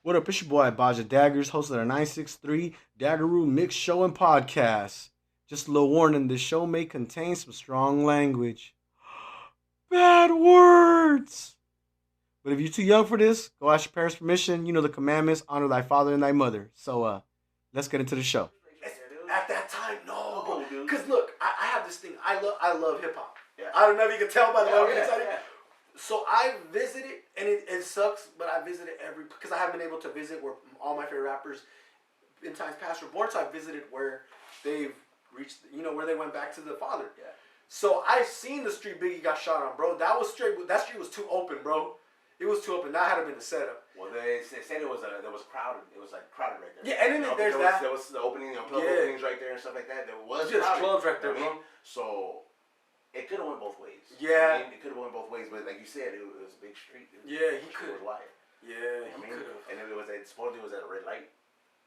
What up? It's your boy Baja Daggers, host of the 963 DagrRoom Mix Show and Podcast. Just a little warning, this show may contain some strong language. Bad words! But if you're too young for this, go ask your parents' permission. You know the commandments, honor thy father and thy mother. So, let's get into the show. At that time, no, bro. Because look, I have this thing. I love hip hop. Yeah. I don't know if you can tell by the way I'm getting excited. So I visited, and it sucks, but I visited because I haven't been able to visit where all my favorite rappers in times past were born. So I visited where they've reached, where they went back to the father. Yeah. So I've seen the street Biggie got shot on, bro. That street was too open, bro. It was too open. That had to been a setup. Well, they said there was crowded. It was like crowded right there. Yeah, and then there's that. There was the opening, club openings right there and stuff like that. There was just clubs right there, bro. So it could have went both ways. Yeah. It could have went both ways, but like you said, it was a big street. Yeah, he could have. Wide. Yeah, he could have. And supposedly it was at a red light.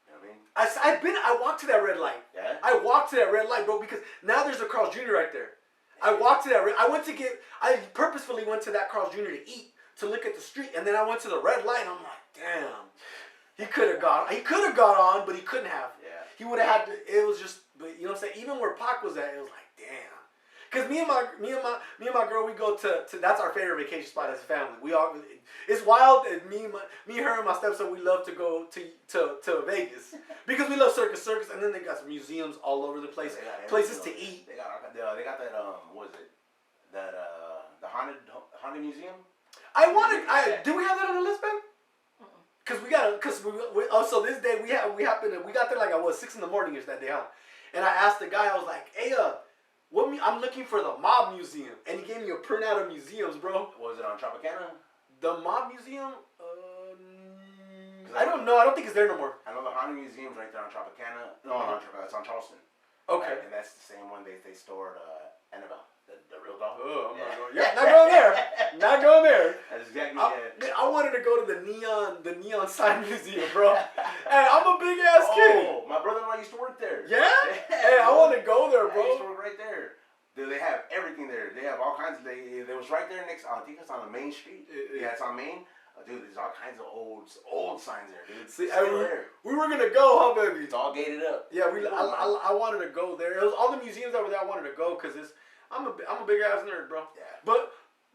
You know what I I mean? I walked to that red light. Yeah. I walked to that red light, bro, because now there's a Carl's Jr. right there. I walked to that. I purposefully went to that Carl's Jr. to eat, to look at the street, and then I went to the red light, and I'm like, damn. He could have got on, but he couldn't have. Yeah. He would have had to. It was just, but you know what I'm saying. Even where Pac was at, it was like, damn. Cause me and my girl, we go to that's our favorite vacation spot as a family. It's wild. And me, her, and my stepson, we love to go to Vegas because we love circus, and then they got some museums all over the place, places to eat. They got that what is it? That the haunted museum. Do we have that on the list, man? So this day we got there like at 6 in the morning is that day, huh? And I asked the guy, I was like, hey, I'm looking for the Mob Museum, and he gave me a printout of museums, bro. Was it on Tropicana? The Mob Museum? I don't know. I don't think it's there no more. I know the Haunted Museum's right there on Tropicana. No, not on Tropicana. It's on Charleston. Okay. And that's the same one they stored Annabelle, the real dog. Oh, I'm not going. Yeah, not going there. Not going there. That's exactly it. I wanted to go to the neon sign museum, bro. Hey, I'm a big ass kid. Oh, my brother-in-law used to work there. Yeah? Hey, I want to go there, bro. I used to work right there. They have everything there. They have all kinds of. They was right there next. I think it's on the main street. Yeah, it's on Main. Dude, there's all kinds of old signs there, dude. See, we were gonna go, huh, baby? It's all gated up. Yeah, I wanted to go there. It was all the museums that were there. I wanted to go because I'm a big ass nerd, bro. Yeah.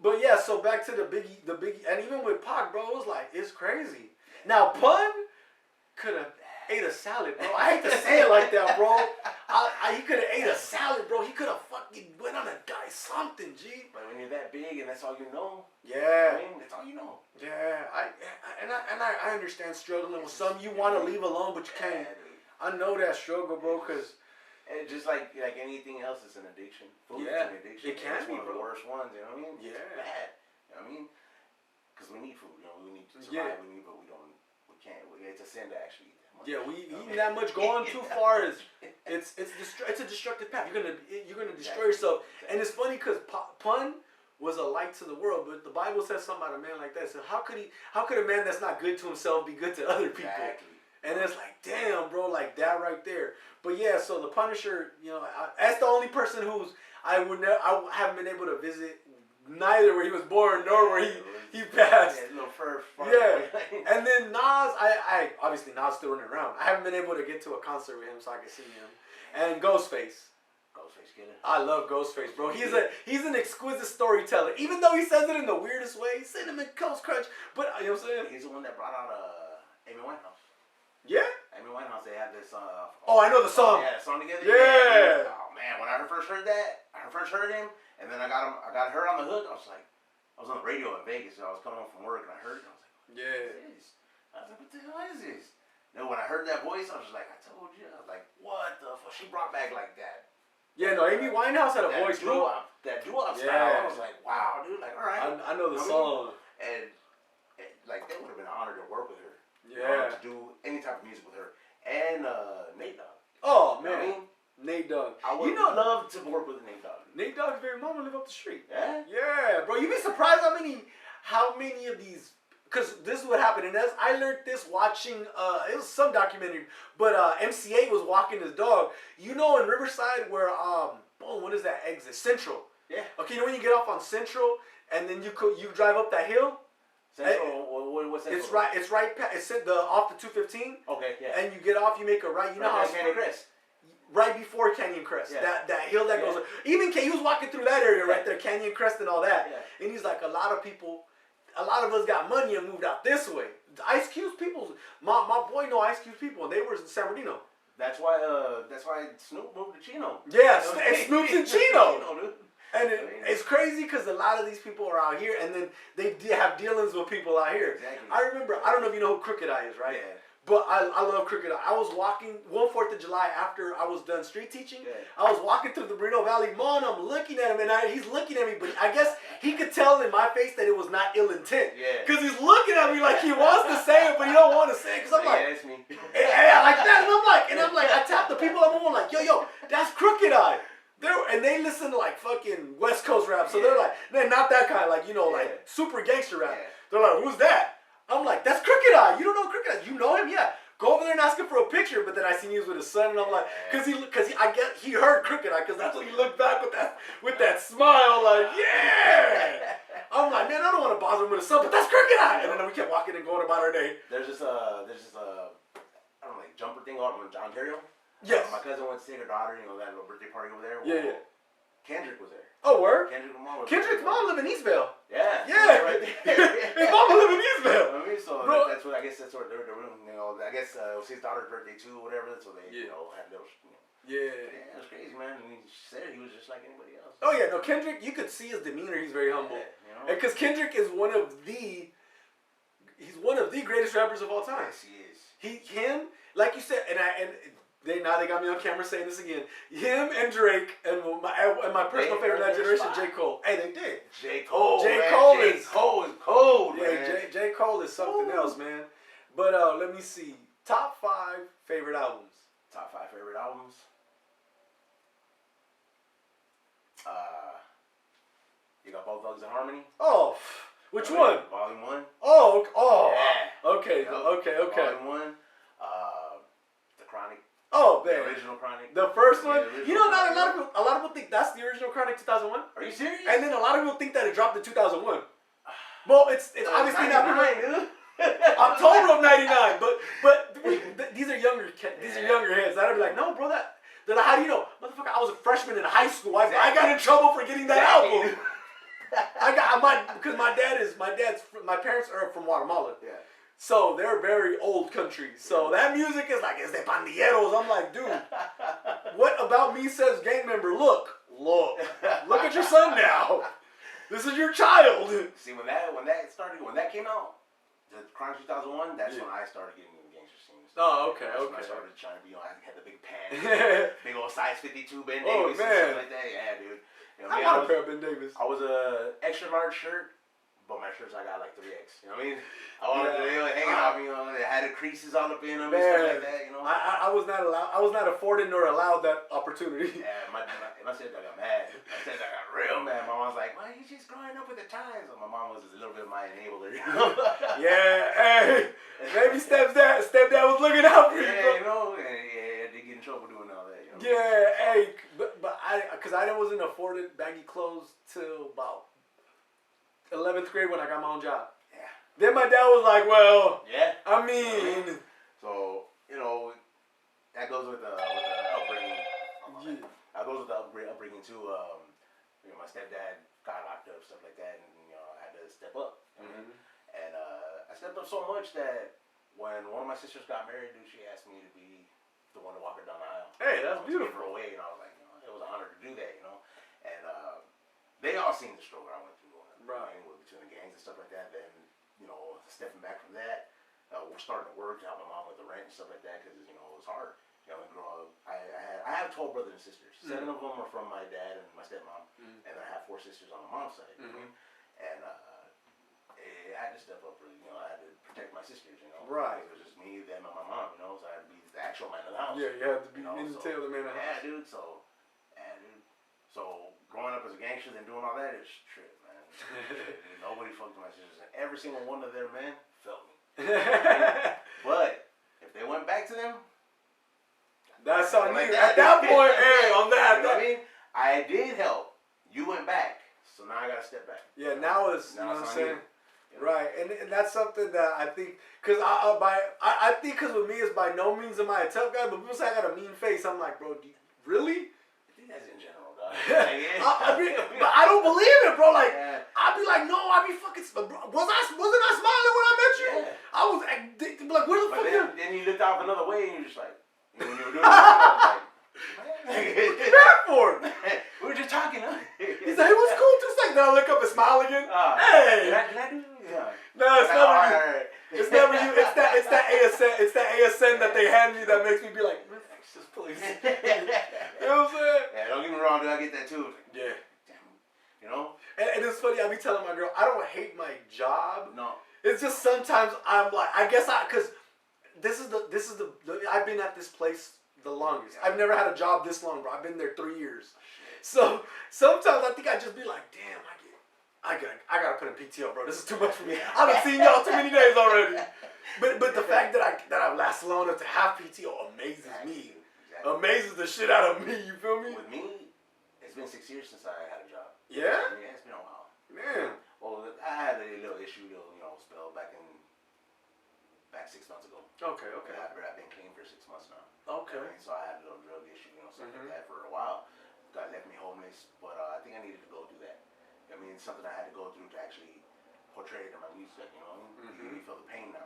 But yeah. So back to the Biggie, and even with Pac, bro, it was like it's crazy. Now Pun could have ate a salad, bro. I hate to say it like that, bro. He could have ate a salad, bro. He could have fucking went on a diet, something, G. But when you're that big and that's all you know, yeah, I mean, that's all you know. Yeah, I understand struggling with some. You want to leave alone, but you can't. I know that struggle, bro, because and just like anything else, it's an addiction. Food is an addiction. It can be, one of the worst ones. You know what I mean? Yeah. It's bad. You know what I mean? Because we need food. You know, we need to survive. Yeah. But we don't. We can't. It's a sin to actually eat that much. Yeah, eating that much, going too far is it's a destructive path. You're gonna destroy yourself. Exactly. And it's funny because Pun was a light to the world, but the Bible says something about a man like that. So how could a man that's not good to himself be good to other people? Exactly. And it's like, damn, bro, like that right there. But yeah, so the Punisher, that's the only person who's I haven't been able to visit neither where he was born nor where he passed. Yeah, no far yeah. And then Nas, I obviously Nas still running around. I haven't been able to get to a concert with him so I can see him. And Ghostface. I love Ghostface, bro. He's an exquisite storyteller. Even though he says it in the weirdest way, Cinnamon Coast Crunch. But you know what I'm saying? He's the one that brought out Amy Winehouse. Yeah? Amy Winehouse, they had this oh, I know the song. Yeah, the song together. Yeah. Oh man, when I first heard that, him, and then I got her on the hook, I was on the radio in Vegas, so I was coming home from work and I heard it, and I was like, yeah. What is this? I was like, what the hell is this? Then when I heard that voice, I was just like, I told you. I was like, what the fuck? She brought back like that. Yeah, no, Amy Winehouse had a voice, bro. That doo-wop style. I was like, wow, dude. Like, all right. I know the song. And like, that would have been an honor to work with her. Yeah. To do any type of music with her. And Nate Dogg. Oh, man. You know what I mean? Nate Dogg. I would love to work with Nate Dogg. Nate Dogg's very mama live up the street. Yeah? Yeah, bro. You'd be surprised how many of these. Because this is what happened. And I learned this watching, it was some documentary, but MCA was walking his dog. You know in Riverside where, what is that exit? Central. Yeah. Okay, you know when you get off on Central and then you drive up that hill? Central, what's Central? It's right. It's right. It's at the off the 215. Okay, yeah. And you get off. You make a right. You know how Canyon Crest. Right before Canyon Crest. Yeah. That hill that goes. Even he was walking through that area right there, Canyon Crest and all that. Yeah. And he's like, a lot of us got money and moved out this way. Ice Cube's people. My boy know Ice Cube's people, and they were in San Bernardino. That's why Snoop moved to Chino. Yeah, and Snoop's in Chino. Dude. And it's crazy because a lot of these people are out here, and then they have dealings with people out here. Exactly. I remember, I don't know if you know who Crooked Eye is, right? Yeah. But I love Crooked Eye. I was walking one 4th of July after I was done street teaching. Yeah. I was walking through the Bernalillo Valley Mall, and I'm looking at him, and he's looking at me, but I guess he could tell in my face that it was not ill intent. Yeah. Because he's looking at me like he wants to say it, but he don't want to say it. Because I'm like, that's me. yeah, like that. And I'm like, I tap the people I'm on, like, yo, that's Crooked Eye. And they listen to like fucking West Coast rap, so they're like, they're not that kind, like, like super gangster rap. Yeah. They're like, who's that? I'm like, that's Crooked Eye. You don't know Crooked Eye? You know him? Yeah. Go over there and ask him for a picture. But then I seen he was with his son, and I'm like, he heard Crooked Eye, because that's when he looked back with that smile, like, yeah. I'm like, man, I don't want to bother him with his son, but that's Crooked Eye. And then we kept walking and going about our day. There's this I don't know, like jumper thing out in Ontario. Yes. My cousin went to take her daughter, that little birthday party over there. Yeah. Kendrick was there. Oh, word? Kendrick's mom live in Eastvale. Yeah. Yeah. Right there. His mama live in Eastvale. I mean, so that's what I guess that's what they're doing. I guess it was his daughter's birthday too, whatever. So they had those. Yeah. Yeah, it was crazy, man. And he said he was just like anybody else. Oh yeah, no, Kendrick. You could see his demeanor. He's very humble. Because Kendrick is one of the greatest rappers of all time. Yes, he is. Him, like you said, they got me on camera saying this again. Him and Drake and my personal favorite of that generation, J. Cole. Hey, they did. J. Cole. J. Man. Cole J. Cole is cold, man. Yeah, J. Cole is something else, man. But let me see. Top 5 favorite albums. Top 5 favorite albums. You got Both Thugs and Harmony. Oh, which one? Volume 1. Oh. Yeah. Okay. Yep. Okay. Volume 1. The Chronic. Oh, man. The original Chronic. The first one. Yeah, Not a lot of people think that's the original Chronic 2001. Are you serious? And then a lot of people think that it dropped in 2001. Well, it's obviously not. Dude. October of '99, but these are younger heads. I'd be like, no, bro, they're like, how do you know, motherfucker? I was a freshman in high school. I got in trouble for getting that album. Because my parents are from Guatemala. Yeah. So they're very old country. So that music is like, it's de pandilleros. I'm like, dude, what about me says gang member? Look at your son now. This is your child. See, when that came out, the Chronic 2001, that's when I started getting into gangster scenes. Oh, okay, That's when I started trying to be, I had the big pants, big old size 52 Ben Davis and stuff like that. Yeah, dude. I want a pair of Ben Davis. I was a extra large shirt, but my shirts I got like 3X. You know what I mean? I wanted to hang out, it had the creases all up in them and stuff like that. I was not allowed. I was not afforded nor allowed that opportunity. Yeah, my stepdad got mad. My stepdad got real mad. My mom's like, "Why you just growing up with the times?" So my mom was a little bit of my enabler. Yeah, hey, maybe stepdad was looking out for you. Yeah, I did get in trouble doing all that. Yeah, hey, but because I wasn't afforded baggy clothes till about 11th grade when I got my own job. Yeah. Then my dad was like, well, yeah. I mean. So, that goes with the upbringing. That goes with the upbringing too. My stepdad got locked up, stuff like that, and I had to step up. Mm-hmm. And I stepped up so much that when one of my sisters got married, dude, she asked me to be the one to walk her down the aisle. Hey, that's beautiful. Give her away, and I was like, it was an honor to do that, And they all seen the struggle I went through, right, between the gangs and stuff like that. Then, stepping back from that, we're starting to work to help my mom with the rent and stuff like that because it was hard. I have 12 brothers and sisters. 7 of them are from my dad and my stepmom, and I have 4 sisters on my mom's side. And I had to step up. I had to protect my sisters. Right. It was just me, them, and my mom. So I had to be the actual man of the house. Yeah, you had to be in the tail of the man of the house. Yeah, dude. So growing up as a gangster and doing all that is trip, man. Nobody fucked with my sisters, and every single one of their men felt me. But if they went back to them, that's on you. At that point, hey, on that. You know what I mean? I did help. You went back, so now I gotta step back. Yeah, now it's, you know what I'm saying? You know? Right, and that's something that I think, cause I think cause with me it's by no means am I a tough guy, but people say I got a mean face. I'm like, bro, really? I think that's in general, dog. But I don't believe it, bro. Like, I'd be like, no, I'd be fucking. Wasn't I smiling when I met you? Yeah. I was like, where the But fuck? then you looked off another way and you're just like, when you were doing it, I was like, What you mad for? we were just talking, huh? He's like, it was cool too. It's like, then I look up and smile again. Hey. Did I do? Yeah. No, it's never you. Right. It's never you. It's that ASN. It's that ASN that they hand me that makes me be like, just please. You know what I'm saying? Yeah, don't get me wrong, dude. I get that too. Yeah. Damn. You know? And it's funny. I be telling my girl, I don't hate my job. No. It's just sometimes I'm like, cause this is the I've been at this place the longest. I've never had a job this long, bro. I've been there 3 years. So sometimes I think I just be like, damn, I gotta put in PTO, bro. This is too much for me. I've been seeing y'all too many days already. But the fact that I've lasted long enough to have PTO amazes me. Exactly. Amazes the shit out of me. You feel me? With me, it's been 6 years since I had a job. Yeah. Yeah, it's been a while. Man. Well, I had a little issue, spell back 6 months ago. Okay. I've been clean for 6 months now. Okay. So I had a little drug issue, something like that for a while. God left me homeless, but I think I needed to go do that. I mean, it's something I had to go through to actually portray it in my music. You really feel the pain now.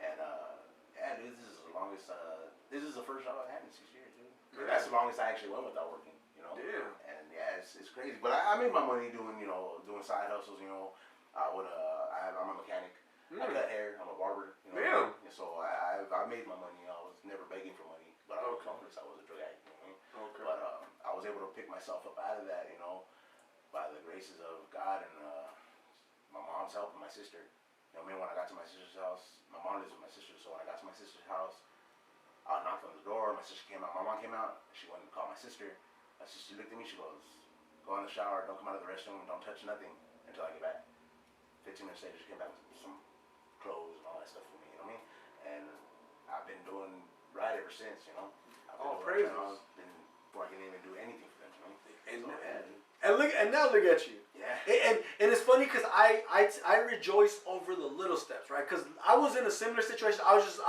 And this is the longest. This is the first job I've had in 6 years, dude. Yeah. That's the longest I actually went without working. Yeah. And yeah, it's crazy. But I made my money doing side hustles. I'm a mechanic. I cut hair. I'm a barber. Yeah. So I made my money. I was never begging for money, but I was homeless. I was a drug addict. Okay. But I was able to pick myself up out of that, by the graces of God and my mom's help and my sister. When I got to my sister's house, my mom lives with my sister, so when I got to my sister's house, I knocked on the door. My sister came out. My mom came out. She went and called my sister. My sister looked at me. She goes, "Go in the shower. Don't come out of the restroom. Don't touch nothing until I get back." 15 minutes later, she came back with some clothes and all that stuff for me. You know what I mean? And I've been doing right ever since. All praises. Before I can even do anything for them. And now look at you. Yeah. And it's funny because I rejoice over the little steps, right? Because I was in a similar situation. I was just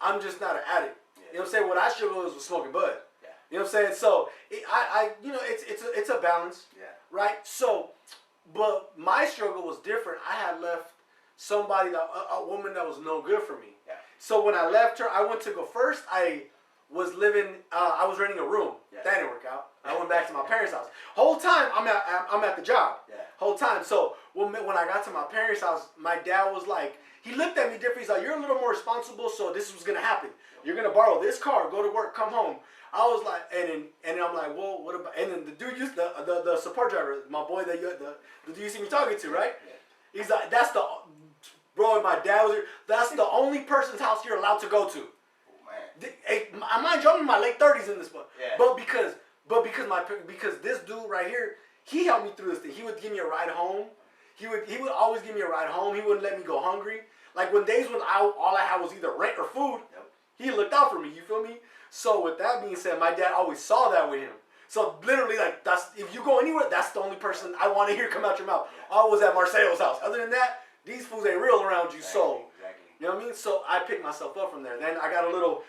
I'm just not an addict. Yeah. You know what I'm saying? What I struggle is with smoking bud. Yeah. You know what I'm saying? So it's a balance. Yeah. Right. So, but my struggle was different. I had left somebody a woman that was no good for me. Yeah. So when I left her, I went to go first. I was renting a room. Yeah. That didn't work out. I went back to my parents' house. Whole time I'm at the job. Yeah. Whole time. So when I got to my parents' house, my dad was like, he looked at me different. He's like, "You're a little more responsible, so this was gonna happen. You're gonna borrow this car, go to work, come home." I was like, and then I'm like, "Well, what about?" And then the dude used the support driver, my boy that the dude you see me talking to, right? Yeah. He's like, "That's the bro." My dad was here. That's the only person's house you're allowed to go to. I mind you, I'm in my late 30s in this book. Yeah. But because this dude right here, he helped me through this thing. He would give me a ride home. He would always give me a ride home. He wouldn't let me go hungry. Like when days when all I had was either rent or food, he looked out for me. You feel me? So with that being said, my dad always saw that with him. So literally, like if you go anywhere, that's the only person I want to hear come out your mouth. I was at Marcelo's house. Other than that, these fools ain't real around you. So. You know what I mean? So I picked myself up from there. Then I got a little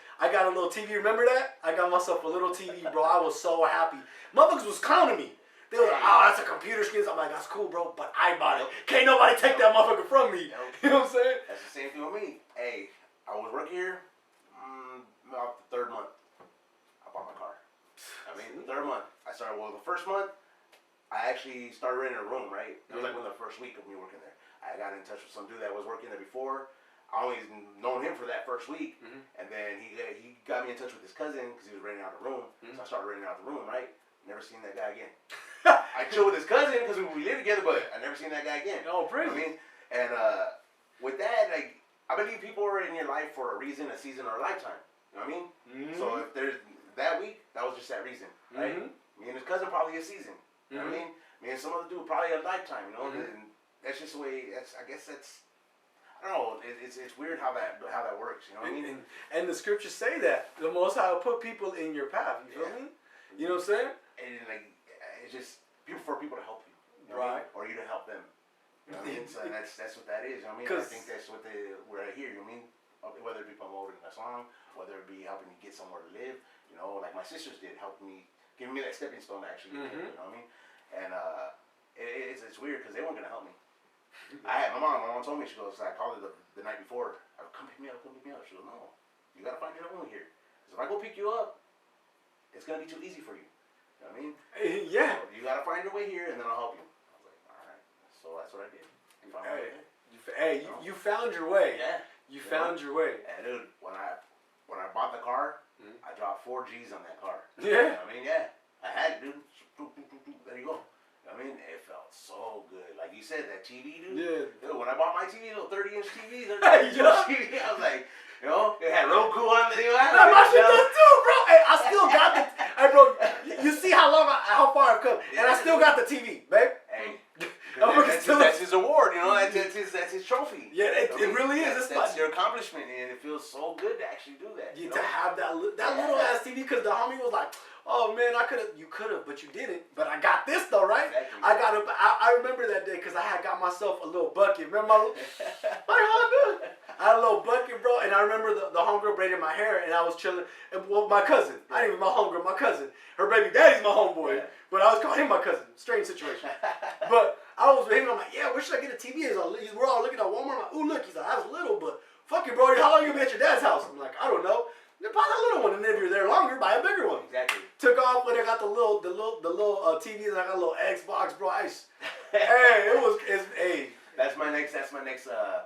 TV. Remember that? I got myself a little TV, bro. I was so happy. Motherfuckers was clowning me. They were like, "Oh, that's a computer screen." I'm like, "That's cool, bro, but I bought it. Can't nobody take that motherfucker from me." You know what I'm saying? That's the same thing with me. Hey, I was working here about the third month. I bought my car. The third month. The first month, I actually started renting a room, right? It was like the first week of me working there. I got in touch with some dude that was working there before. I only known him for that first week, and then he got me in touch with his cousin because he was renting out a room. So I started renting out the room, right? Never seen that guy again. I chill with his cousin because we live together, but I never seen that guy again. Oh, pretty. You know what I mean? And with that, like, I believe people are in your life for a reason, a season, or a lifetime. You know what I mean? So if there's that week, that was just that reason, right? Me and his cousin probably a season. You know what I mean? Me and some other dude probably a lifetime. You know, and that's just the way. I guess that's. I don't know. It's weird how that works. You know what I mean? And the scriptures say that the Most High will put people in your path. You feel me? You know what I'm saying? And like, it's just for people to help you, right? Or you to help them. You know what I mean? So that's what that is. You know what I mean? I think that's what I hear. You know what I mean? Whether it be promoting a song, whether it be helping you get somewhere to live. You know, like my sisters did, help me, giving me that stepping stone to actually. You know what I mean? And it's weird because they weren't gonna help me. My mom told me, she goes, I called her the night before. I go, come pick me up. She goes, no, you gotta find your own here. Because if I go pick you up, it's gonna be too easy for you. You know what I mean? Yeah. So you gotta find your way here, and then I'll help you. I was like, all right. So that's what I did. You found your way. Yeah. You found your way. And dude, when I bought the car, I dropped 4 G's on that car. Yeah. You know what I mean, yeah, I had it, dude. There you go. You know what I mean, it felt so good. Like you said, that TV, dude. Yeah. Dude, when I bought my TV, little 30-inch TV, 30-inch TV, I was like, you know, it had Roku on the thing. My shit does too, bro. Hey, I still got the. Hey, bro, you see how far I've come, and I still got the TV, babe. Hey. That's That's his award, you know. That's his trophy. Yeah, it really is. That's your accomplishment, and it feels so good to actually do that. To have that little ass TV, because the homie was like, "Oh man, you could have, but you didn't." But I got this though, right? Exactly. I remember that day because I had got myself a little bucket. Remember my Honda? I had a little bucket, bro, and I remember the homegirl braided my hair, and I was chilling. And my cousin, I ain't even my homegirl, my cousin. Her baby daddy's my homeboy, but I was calling him my cousin. Strange situation, but. I was with him, I'm like, yeah, where should I get a TV? We're all looking at Walmart. I'm like, ooh, look. He's like, I was little, but fuck it, bro. How long you been at your dad's house? I'm like, I don't know. Then buy that little one, and if you're there longer, buy a bigger one. Exactly. Took off when I got the little TVs, and I got a little Xbox, bro. Hey, That's my next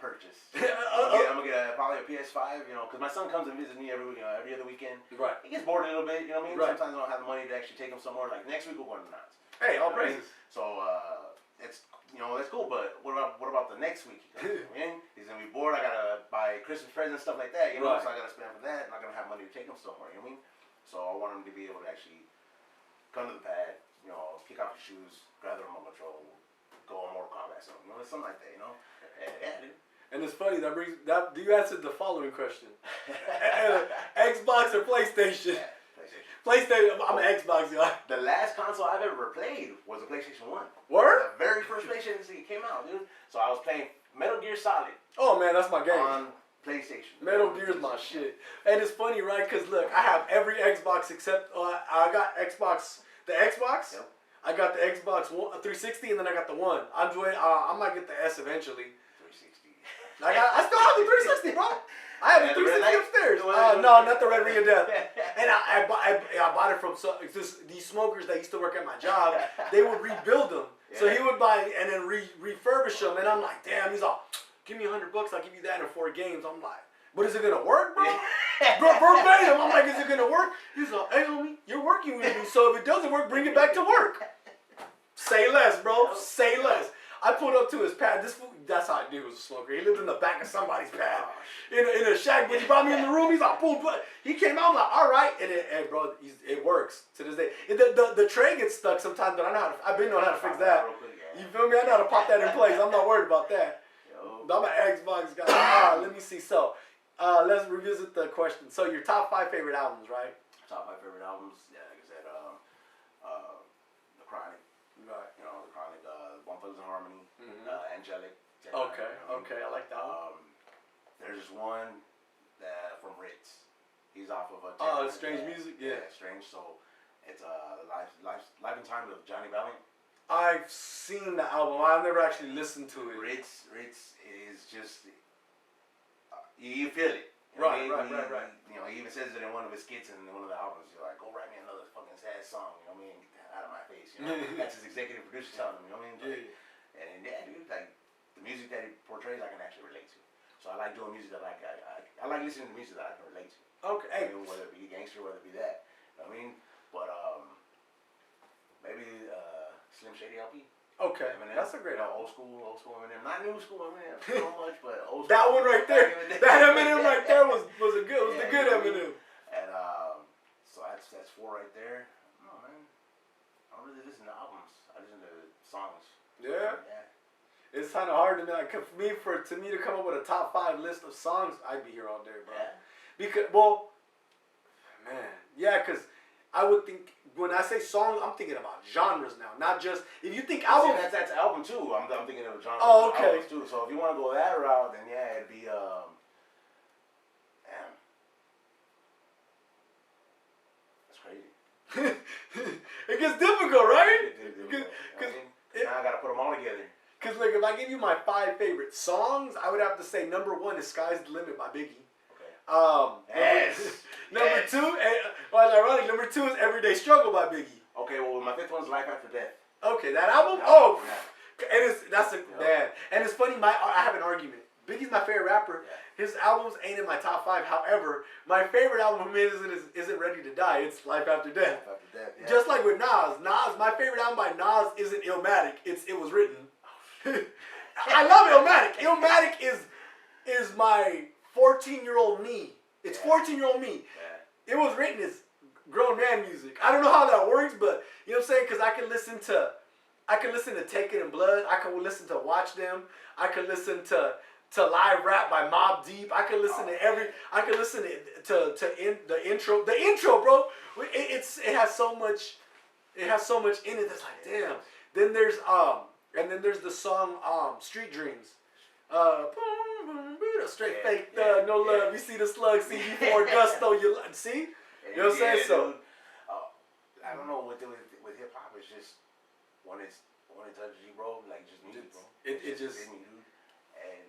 purchase. I'm gonna get probably a PS5, you know, because my son comes and visits me every other weekend. Right. He gets bored a little bit, you know what I mean? Right. Sometimes I don't have the money to actually take him somewhere. Like next week we're going to Knott's. Hey, all praises. So that's cool. But what about the next week? He's gonna be bored. I gotta buy Christmas presents, stuff like that. You know, so I gotta spend for that. I'm not gonna have money to take him somewhere. You know what I mean? So I want him to be able to actually come to the pad, you know, kick off his shoes, grab the remote control, go on Mortal Kombat, something, you know, something like that. You know? Yeah, dude. And it's funny do you answer the following question? Xbox or PlayStation? Yeah, PlayStation. I'm an Xbox guy. The last console I've ever played was a PlayStation 1. Word? The very first PlayStation came out, dude. So I was playing Metal Gear Solid. Oh man, that's my game. On PlayStation. Metal Gear's my shit. And it's funny, right? Because look, I have every Xbox except I got Xbox. The Xbox. Yep. I got the Xbox 360, and then I got the One. I might get the S eventually. 360. I still have the 360, bro. I have the 360 upstairs. No, not the Red Ring of Death. And I bought it from these smokers that used to work at my job. They would rebuild them. Yeah. So he would buy and then refurbish them. And I'm like, damn. He's all, give me $100. I'll give you that in 4 games. I'm like, but is it gonna work, bro? Verbatim. I'm like, is it gonna work? He's like, hey, homie, you're working with me. So if it doesn't work, bring it back to work. Say less, bro. Say less. I pulled up to his pad. That's how I knew he was a smoker. He lived in the back of somebody's pad, in a shack. But he brought me in the room. He's like, boom. He came out. I'm like, all right. And bro, it works to this day. The tray gets stuck sometimes, but I've been knowing how to fix that. You feel me? I know how to pop that in place. I'm not worried about that. But I'm an Xbox guy. Let me see. So, let's revisit the question. So, your top 5 favorite albums, right? Top 5 favorite albums. Yeah, like I said, The Chronic. Right. You know, The Chronic, One Thugs and Harmony, Angelic. Okay, I like that one. There's one from Ritz. He's off of Strange Music? Yeah. Strange. So, it's Life and Time of Johnny Valiant. I've seen the album. I've never actually listened to it. Ritz is just, you feel it. Right. You know, he even says it in one of his skits in one of the albums. He's like, go write me another fucking sad song. You know what I mean? Get that out of my face. You know, that's his executive producer telling him. You know what I mean? And dude, like the music that he portrays, I can actually relate to. So I like doing music that I like listening to music that I can relate to. Okay. You know, whether it be gangster, whether it be that. You know what I mean? But maybe Slim Shady LP. Okay, Eminem. that's a great album. Old school Eminem. Not new school Eminem so much, but old school. That one right there. That Eminem right there was the good Eminem. And so that's 4 right there. No man, I don't really listen to albums. I listen to songs. Yeah. It's kind of hard to know. For me to come up with a top 5 list of songs, I'd be here all day, bro. Yeah. Because, because I would think when I say songs, I'm thinking about genres now, not just if you think album. album. That's album too. I'm thinking of genre. Oh, okay. Albums too. So if you want to go that route, then yeah, it'd be damn. That's crazy. It gets difficult, right? Now I gotta put them all together. Because like if I give you my 5 favorite songs, I would have to say number 1 is "Sky's the Limit" by Biggie. Yes. Number 2, well, ironic. Number 2 is "Everyday Struggle" by Biggie. Okay, well my 5th one's "Life After Death." Okay, that album. Yeah. And man. And it's funny. I have an argument. Biggie's my favorite rapper. Yeah. His albums ain't in my top 5. However, my favorite album of his isn't "Ready to Die." It's "Life After Death." Life After Death. Yeah. Just like with Nas. My favorite album by Nas isn't "Illmatic." It was written. I love Illmatic. Illmatic is my 14-year-old me. It's 14-year-old me. Yeah. It was written as grown man music. I don't know how that works, but you know what I'm saying? Because I can listen to Take It in Blood. I can listen to Watch Them. I can listen to live rap by Mobb Deep. I can listen to I can listen to the intro. The intro, bro. It has so much. It has so much in it that's like damn. Then there's the song Street Dreams. Straight fake thug, no love. You see the slug, see before gusto. You see? You know what I'm saying? So I don't know with hip hop. It's just when it touches you, bro, like just music, bro. It just in you, dude. And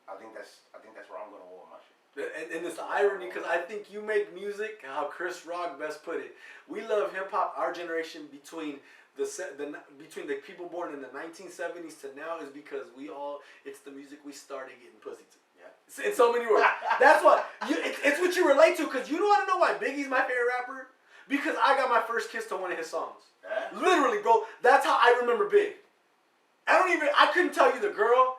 I think that's where I'm gonna go with my shit. And it's the irony because I think you make music how Chris Rock best put it. We love hip hop. Our generation between the people born in the 1970s to now is because it's the music we started getting pussy to. Yeah. In so many words. That's why it's what you relate to because you want to know why Biggie's my favorite rapper? Because I got my first kiss to one of his songs. Yeah. Literally, bro. That's how I remember Big. I couldn't tell you the girl.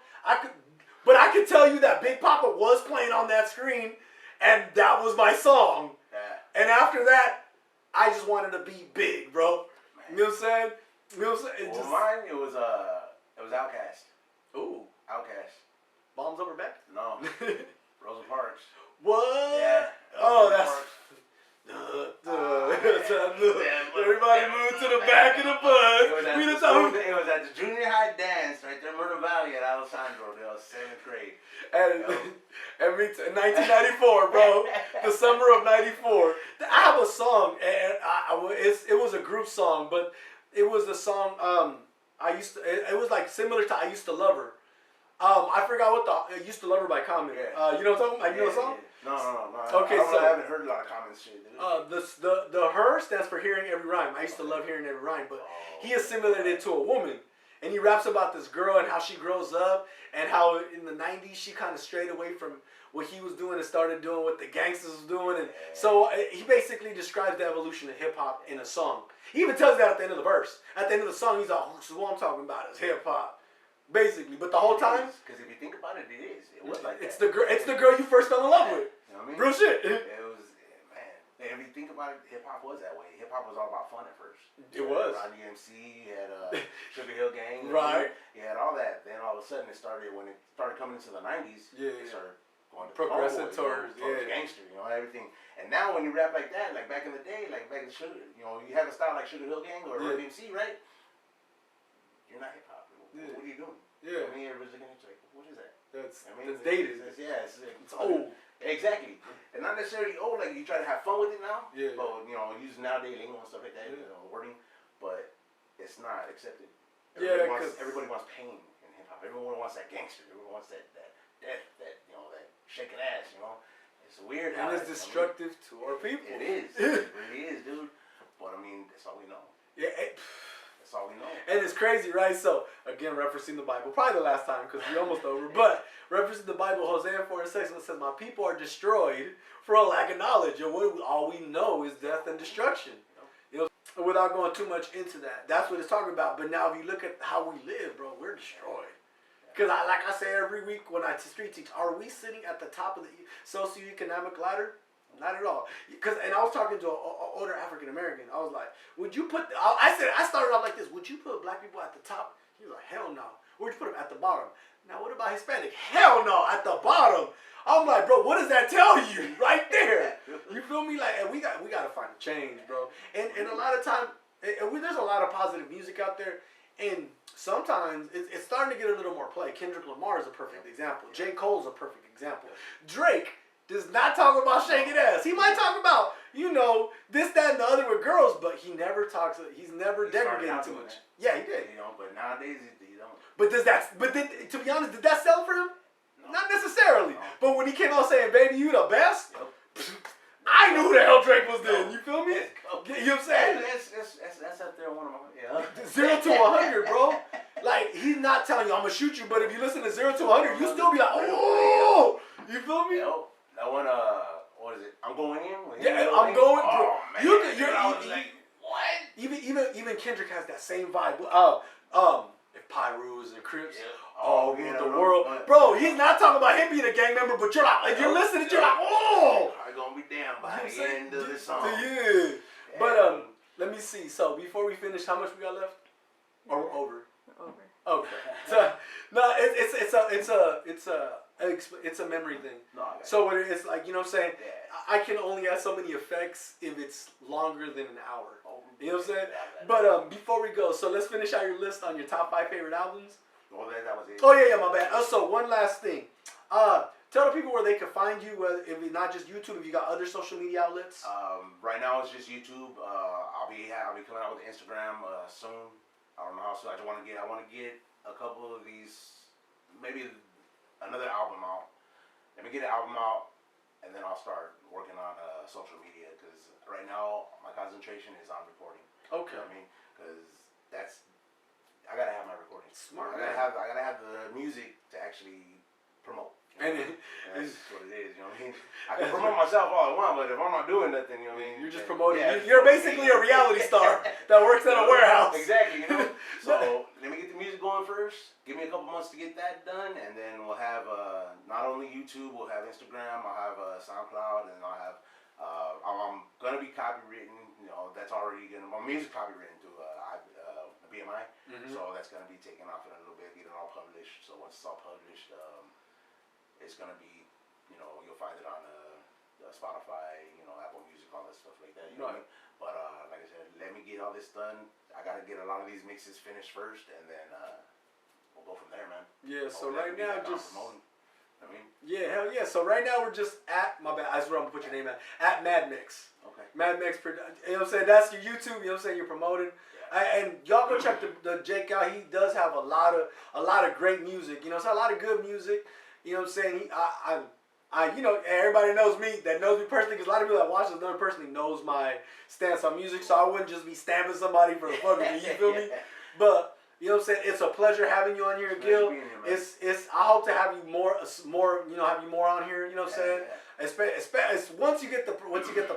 But I could tell you that Big Papa was playing on that screen and that was my song. Yeah. And after that, I just wanted to be big, bro. You know what I'm saying? You know what I'm saying? Mine, it was Outkast. Ooh. Outkast. Bombs Over Beck? No. Rosa Parks. What? Yeah. Oh, that's... Everybody moved to the back of the bus. It was at the junior high dance right there in Myrtle Valley at Alessandro. They was 7th grade. And me too, 1994, bro. The summer of '94. I have a song, and it was a group song, but it was a song. It was like similar to "I Used to Love Her." I forgot what "I Used to Love Her" by Common. Yeah. You know what I'm talking about? You know the song? Yeah. No. Okay, I haven't heard a lot of Common shit, dude. The "her" stands for hearing every rhyme. I used to love hearing every rhyme, but he assimilated it to a woman. And he raps about this girl and how she grows up and how in the 90s she kind of strayed away from what he was doing and started doing what the gangsters was doing. And so he basically describes the evolution of hip-hop in a song. He even tells that at the end of the verse. At the end of the song, he's like, so what I'm talking about is hip-hop. Basically. But the whole time... Because if you think about it, it is. It was like it's the girl you first fell in love with. You know what I mean? Real shit. It was, man. And if you think about it, hip-hop was that way. Hip-hop was all about fun at first. It was. Run DMC, you had Sugar Hill Gang. Right. You had all that. Then all of a sudden when it started coming into the 90s, it started going to progressive towards gangster, everything. And now when you rap like that, like back in the day, like back in Sugar, you have a style like Sugar Hill Gang or Run DMC, right? You're not hip-hop. What are you doing? Yeah. I mean, everybody's looking at you like, what is that? That's dated. It's old. Exactly. And not necessarily old, like you try to have fun with it now. Yeah. But, using nowadays lingo and stuff like that, wording. But it's not accepted. Everybody wants pain in hip hop. Everyone wants that gangster. Everyone wants that death, that shaking ass, It's weird. And it's destructive to our people. It is. It really is, dude. But I mean, that's all we know. Yeah. That's all we know. And it's crazy, right? So, again, referencing the Bible. Probably the last time because we're almost over. But referencing the Bible, Hosea 4:6 says, my people are destroyed for a lack of knowledge. And all we know is death and destruction. Without going too much into that. That's what it's talking about. But now if you look at how we live, bro, we're destroyed. Because like I say every week when I street teach, are we sitting at the top of the socioeconomic ladder? Not at all. And I was talking to an older African American. I was like, would you put... I started off like this. Would you put black people at the top? He was like, hell no. Where'd you put them? At the bottom. Now what about Hispanic? Hell no, at the bottom. I'm like, bro, what does that tell you right there? You feel me? Like, and we got to find a change, bro. And a lot of time, there's a lot of positive music out there, and sometimes it's starting to get a little more play. Kendrick Lamar is a perfect example. J. Cole's a perfect example. Drake does not talk about shaking ass. He might talk about, you know, this, that, and the other with girls, but he never talks. He's never degrading too much. Yeah, he did. You know, but nowadays he don't. But to be honest, did that sell for him? No. Not necessarily. No. But when he came out saying, "Baby, you the best," I knew who the hell Drake was then. You feel me? You know what I'm saying? That's up there one of my 0 to 100, bro. Like, he's not telling you I'm gonna shoot you, but if you listen to 0 to 100, you still be like, oh, you feel me? Yo, that one, what is it? I'm going in. Yeah, I'm going. Oh Bro. man, what? Even Kendrick has that same vibe. If Pyrus and Crips. Yeah. Oh, yeah, the world. Bro, he's not talking about him being a gang member, but you're like, if you're listening, you're like, oh! I'm gonna be down by the end of this song. Yeah. But, let me see. So, before we finish, how much we got left? Or we're over? Over. Okay. So, no, it's a memory thing. No, so, it's like, you know what I'm saying? Yeah. I can only add so many effects if it's longer than an hour. You know what I'm saying? Yeah, But, before we go, so let's finish out your list on your top 5 favorite albums. Well, that was it. Oh yeah, my bad. Also, one last thing. Tell the people where they can find you. If it's not just YouTube, if you got other social media outlets. Right now it's just YouTube. I'll be coming out with Instagram soon. I don't know how soon. I want to get a couple of these, maybe another album out. Let me get an album out, and then I'll start working on social media. Because right now my concentration is on recording. Okay. You know what I mean? Because I gotta have my recording. Smart. I gotta have the music to actually promote. And that's what it is. You know what I mean? I can promote myself all I want, but if I'm not doing nothing, you know what I mean? You're just promoting. Yeah, You're basically a reality star that works at a warehouse. Exactly. You know. So let me get the music going first. Give me a couple months to get that done, and then we'll have not only YouTube, we'll have Instagram, I'll have SoundCloud, and I'll have. I'm gonna be copywritten. You know, that's already my music copywritten to BMI. Mm-hmm. So that's gonna be taken off in a little bit, get it all published. So once it's all published, it's gonna be, you know, you'll find it on Spotify, you know, Apple Music, all that stuff like that. You know what I mean? But like I said, let me get all this done. I gotta get a lot of these mixes finished first, and then we'll go from there, man. Yeah. So right now, just. Promoting. I mean. Yeah, hell yeah. So right now we're just at, my bad, that's where I'm gonna put your name at Mad Mix. Okay. Mad Mix, you know what I'm saying? That's your YouTube, you know what I'm saying? You're promoting. Yeah. And y'all go check the Jake out. He does have a lot of great music. You know, so a lot of good music. You know what I'm saying? You know, everybody knows me, that knows me personally, because a lot of people that watch this know me personally knows my stance on music, so I wouldn't just be stamping somebody for the fuck of me, you feel me? But you know what I'm saying? It's a pleasure having you on here, Gil. I hope to have you more, you know, have you more on here. You know what I'm saying? Yeah. Once you get the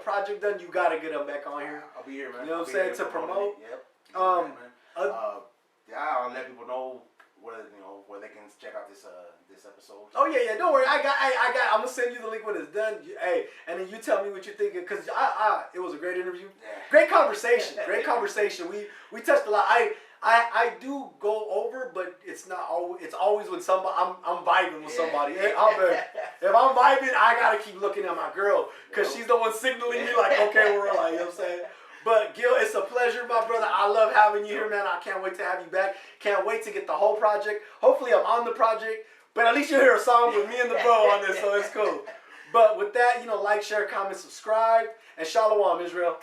project done, you gotta get them back on here. I'll be here, man. You know what I'm saying? To promote. Yep. I'll let people know where they can check out this episode. Oh yeah. Don't worry. I got. I'm gonna send you the link when it's done. Hey, and then you tell me what you're thinking, because it was a great interview. Yeah. Great conversation. Great conversation. We touched a lot. I do go over, but it's not always. It's always when somebody I'm vibing with somebody. If I'm vibing, I gotta keep looking at my girl, because she's the one signaling me like, okay, we're like, you know what I'm saying. But Gil, it's a pleasure, my brother. I love having you here, man. I can't wait to have you back. Can't wait to get the whole project. Hopefully, I'm on the project, but at least you'll hear a song with me and the bro on this, so it's cool. But with that, you know, like, share, comment, subscribe, and shalom, Israel.